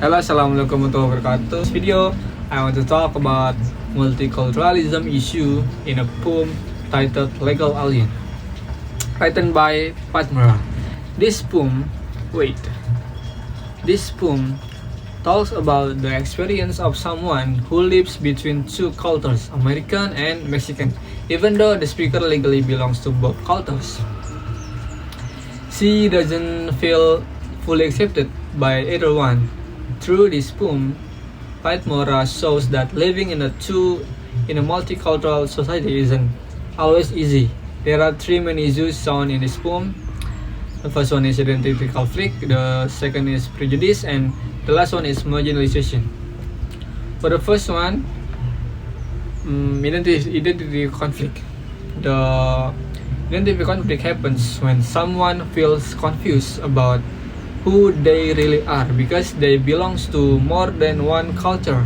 Hello, assalamualaikum warahmatullahi wabarakatuh. This video, I want to talk about multiculturalism issue in a poem titled Legal Alien, written by Patmara. This poem talks about the experience of someone who lives between two cultures, American and Mexican, even though the speaker legally belongs to both cultures. She doesn't feel fully accepted by either one. Through this poem, Patmara shows that living in a multicultural society isn't always easy. There are three main issues shown in this poem. The first one is identity conflict, the second is prejudice, and the last one is marginalization. For the first one, identity conflict. The identity conflict happens when someone feels confused about who they really are because they belongs to more than one culture.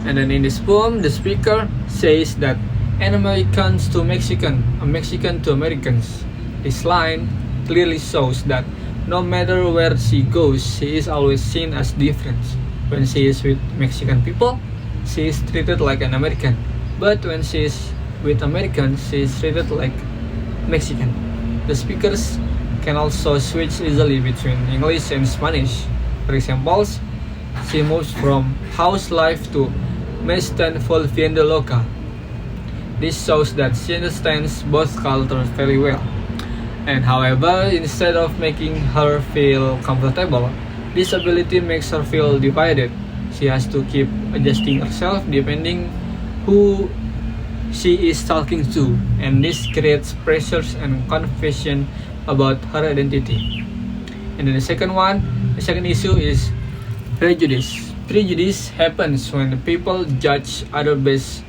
And then in this poem, the speaker says that an American to Mexican, a Mexican to Americans. This line clearly shows that no matter where she goes, she is always seen as different. When she is with Mexican people, she is treated like an American. But when she is with Americans, she is treated like Mexican. The speakers can also switch easily between English and Spanish. For example, she moves from house life to me están volviendo loca. This shows that she understands both cultures very well. And however, instead of making her feel comfortable, this ability makes her feel divided. She has to keep adjusting herself depending who she is talking to, and this creates pressures and confusion about her identity. And then the second issue is prejudice. Prejudice happens when people judge others based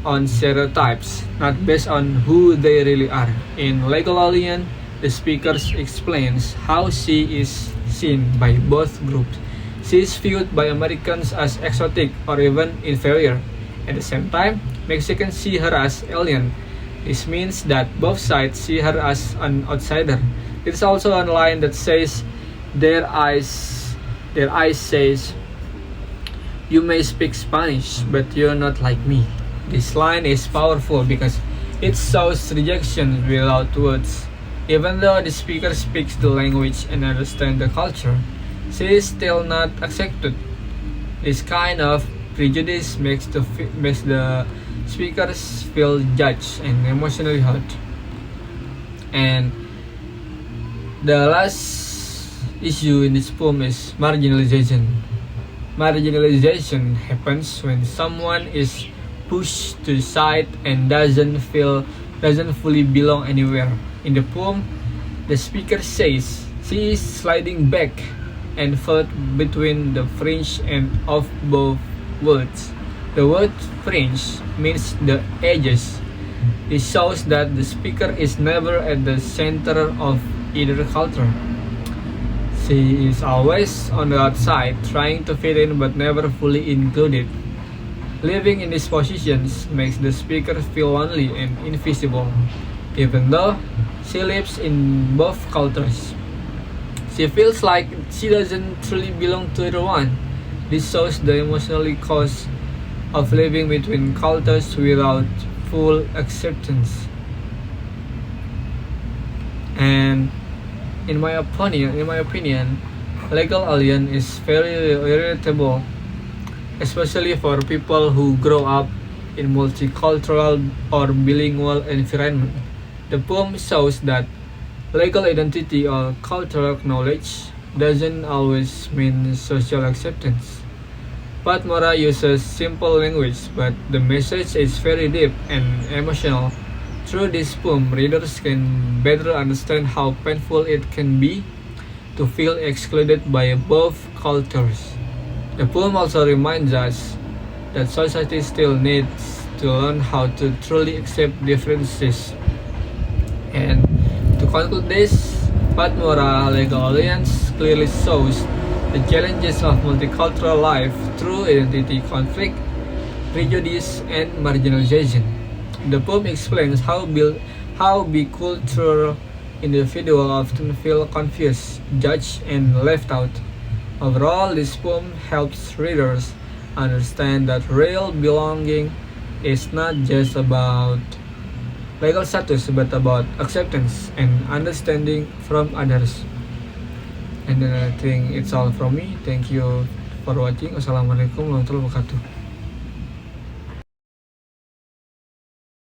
on stereotypes, not based on who they really are. In Legal Alien, the speaker explains how she is seen by both groups. She is viewed by Americans as exotic or even inferior. At the same time, Mexicans see her as alien. This means that both sides see her as an outsider. It is also a line that says, their eyes says, you may speak Spanish, but you're not like me. This line is powerful because it shows rejection without words. Even though the speaker speaks the language and understands the culture, she is still not accepted. This kind of prejudice makes the speakers feel judged and emotionally hurt. And the last issue in this poem is marginalization. Marginalization happens when someone is pushed to the side and doesn't fully belong anywhere. In the poem, the speaker says she is sliding back and forth between the fringe and of both worlds. The word fringe means the edges. This shows that the speaker is never at the center of either culture. She is always on the outside, trying to fit in but never fully included. Living in these positions makes the speaker feel lonely and invisible, even though she lives in both cultures. She feels like she doesn't truly belong to either one. This shows the emotional cost of living between cultures without full acceptance. And in my opinion, Legal Alien is very irritable, especially for people who grow up in multicultural or bilingual environment. The poem shows that legal identity or cultural knowledge doesn't always mean social acceptance. Patmara uses simple language, but the message is very deep and emotional. Through this poem, readers can better understand how painful it can be to feel excluded by both cultures. The poem also reminds us that society still needs to learn how to truly accept differences. And to conclude this, Patmara Legal Alliance clearly shows the challenges of multicultural life through identity conflict, prejudice, and marginalization. The poem explains how bicultural individuals often feel confused, judged, and left out. Overall, this poem helps readers understand that real belonging is not just about legal status but about acceptance and understanding from others. And then I think it's all from me. Thank you for watching. Wassalamualaikum warahmatullahi wabarakatuh.